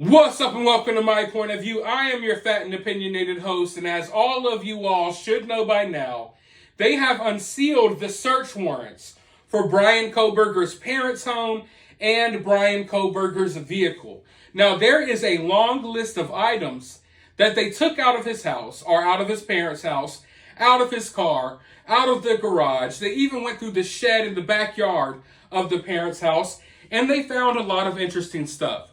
What's up and welcome to My Point of View. I am your fat and opinionated host, and as all of you all should know by now, they have unsealed the search warrants for Bryan Kohberger's parents' home and Bryan Kohberger's vehicle. Now, there is a long list of items that they took out of his house, or out of his parents' house, out of his car, out of the garage. They even went through the shed in the backyard of the parents' house, and they found a lot of interesting stuff.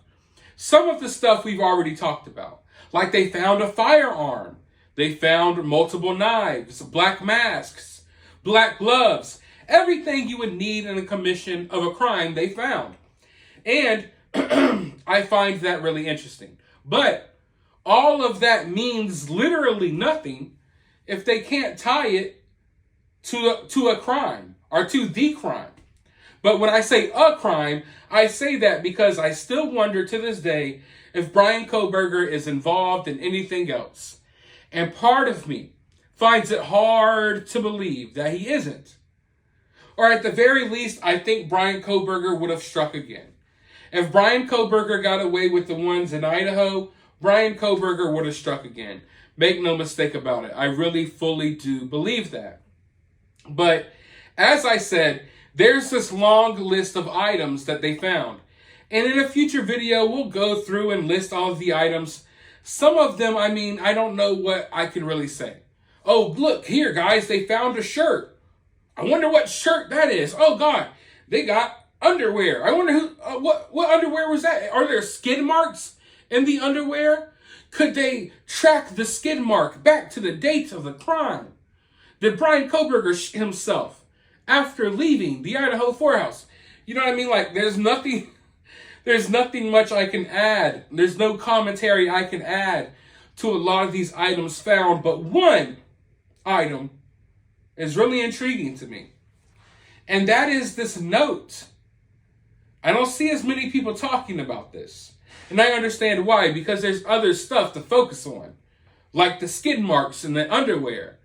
Some of the stuff we've already talked about, like they found a firearm, they found multiple knives, black masks, black gloves, everything you would need in the commission of a crime they found. And I find that really interesting. But all of that means literally nothing if they can't tie it to a crime or to the crime. But when I say a crime, I say that because I still wonder to this day if Bryan Kohberger is involved in anything else. And part of me finds it hard to believe that he isn't. Or at the very least, I think Bryan Kohberger would have struck again. If Bryan Kohberger got away with the ones in Idaho, Bryan Kohberger would have struck again. Make no mistake about it. I really fully do believe that. But as I said, there's this long list of items that they found. And in a future video, we'll go through and list all of the items. Some of them, I don't know what I can really say. Oh, look here, guys, they found a shirt. I wonder what shirt that is. Oh, God, they got underwear. I wonder what underwear was that? Are there skid marks in the underwear? Could they track the skid mark back to the date of the crime? Did Bryan Kohberger himself, after leaving the Idaho whorehouse? You know what I mean? Like, there's nothing much I can add. There's no commentary I can add to a lot of these items found, but one item is really intriguing to me. And that is this note. I don't see as many people talking about this. And I understand why, because there's other stuff to focus on, like the skid marks in the underwear.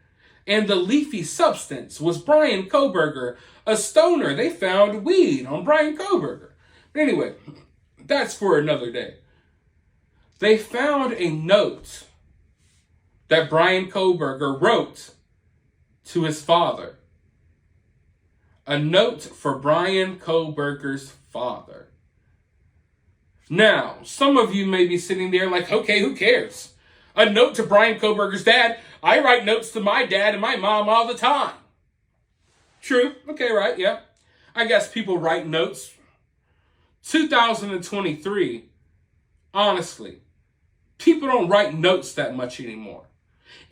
And the leafy substance. Was Bryan Kohberger a stoner? They found weed on Bryan Kohberger. But anyway, that's for another day. They found a note that Bryan Kohberger wrote to his father. A note for Bryan Kohberger's father. Now, some of you may be sitting there like, okay, who cares? A note to Bryan Kohberger's dad? I write notes to my dad and my mom all the time. True. Okay, right, yeah. I guess people write notes. 2023, honestly, people don't write notes that much anymore.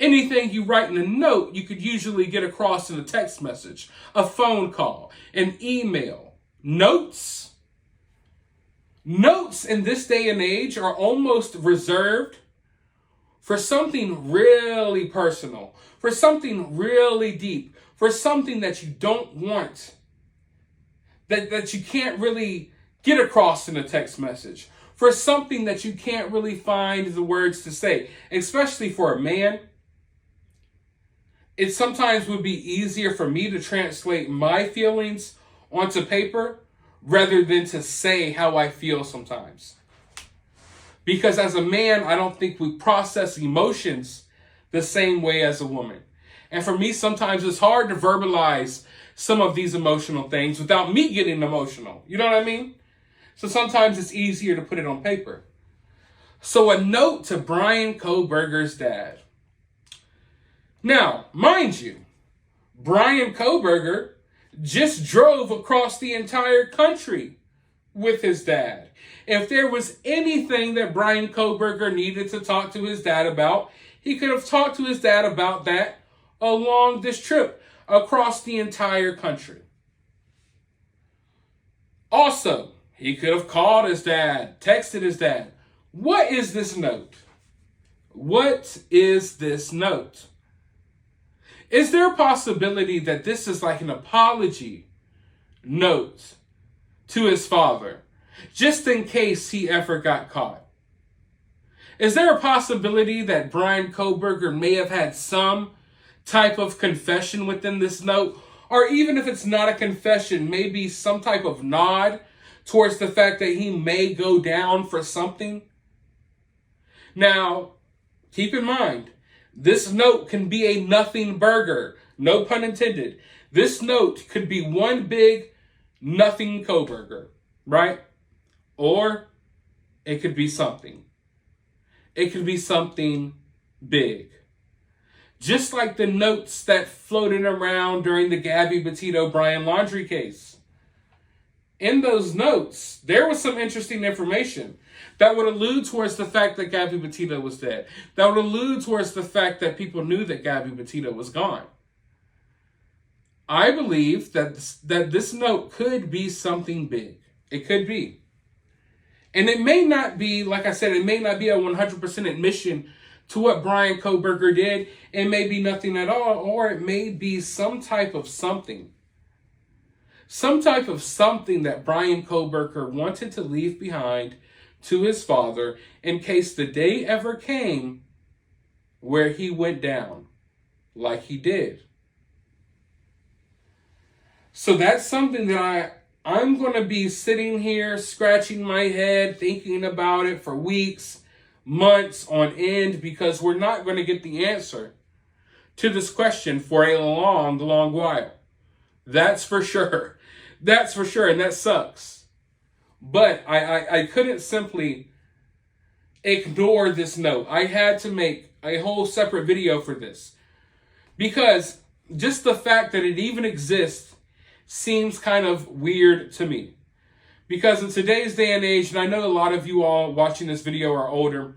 Anything you write in a note, you could usually get across in a text message, a phone call, an email. Notes in this day and age are almost reserved for something really personal, for something really deep, for something that you don't want, that you can't really get across in a text message, for something that you can't really find the words to say, especially for a man. It sometimes would be easier for me to translate my feelings onto paper rather than to say how I feel sometimes. Because as a man, I don't think we process emotions the same way as a woman. And for me, sometimes it's hard to verbalize some of these emotional things without me getting emotional. You know what I mean? So sometimes it's easier to put it on paper. So a note to Bryan Kohberger's dad. Now, mind you, Bryan Kohberger just drove across the entire country with his dad. If there was anything that Bryan Kohberger needed to talk to his dad about, he could have talked to his dad about that along this trip across the entire country. Also, he could have called his dad, texted his dad. What is this note? What is this note? Is there a possibility that this is like an apology note to his father, just in case he ever got caught? Is there a possibility that Bryan Kohberger may have had some type of confession within this note? Or even if it's not a confession, maybe some type of nod towards the fact that he may go down for something? Now, keep in mind, this note can be a nothing burger. No pun intended. This note could be one big nothing Kohberger, right? Or it could be something. It could be something big. Just like the notes that floated around during the Gabby Petito Bryan laundry case. In those notes, there was some interesting information that would allude towards the fact that Gabby Petito was dead. That would allude towards the fact that people knew that Gabby Petito was gone. I believe that this note could be something big. It could be. And it may not be, like I said, it may not be a 100% admission to what Bryan Kohberger did. It may be nothing at all, or it may be some type of something. Some type of something that Bryan Kohberger wanted to leave behind to his father in case the day ever came where he went down like he did. So that's something that I'm going to be sitting here scratching my head, thinking about it for weeks, months on end, because we're not going to get the answer to this question for a long, long while. That's for sure. That's for sure, and that sucks. But I couldn't simply ignore this note. I had to make a whole separate video for this. Because just the fact that it even exists seems kind of weird to me. Because in today's day and age, and I know a lot of you all watching this video are older,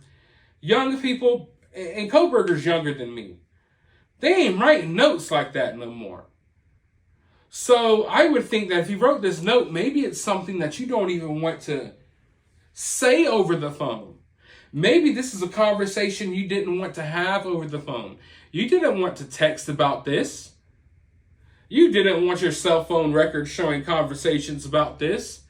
young people, and Kohberger's younger than me, they ain't writing notes like that no more. So I would think that if he wrote this note, maybe it's something that you don't even want to say over the phone. Maybe this is a conversation you didn't want to have over the phone. You didn't want to text about this. You didn't want your cell phone record showing conversations about this.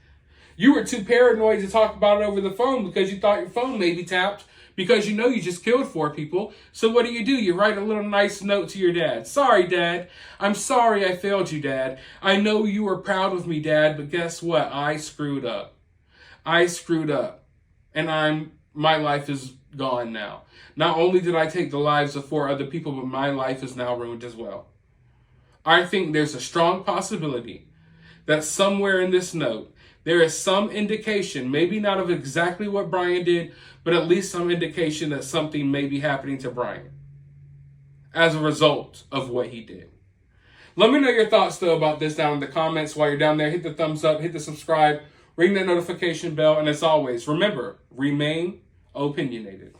You were too paranoid to talk about it over the phone because you thought your phone may be tapped because you know you just killed 4 people. So what do? You write a little nice note to your dad. Sorry, Dad. I'm sorry I failed you, Dad. I know you were proud of me, Dad, but guess what? I screwed up. I screwed up. And my life is gone now. Not only did I take the lives of 4 other people, but my life is now ruined as well. I think there's a strong possibility that somewhere in this note, there is some indication, maybe not of exactly what Bryan did, but at least some indication that something may be happening to Bryan as a result of what he did. Let me know your thoughts, though, about this down in the comments. While you're down there, hit the thumbs up, hit the subscribe, ring that notification bell, and as always, remember, remain opinionated.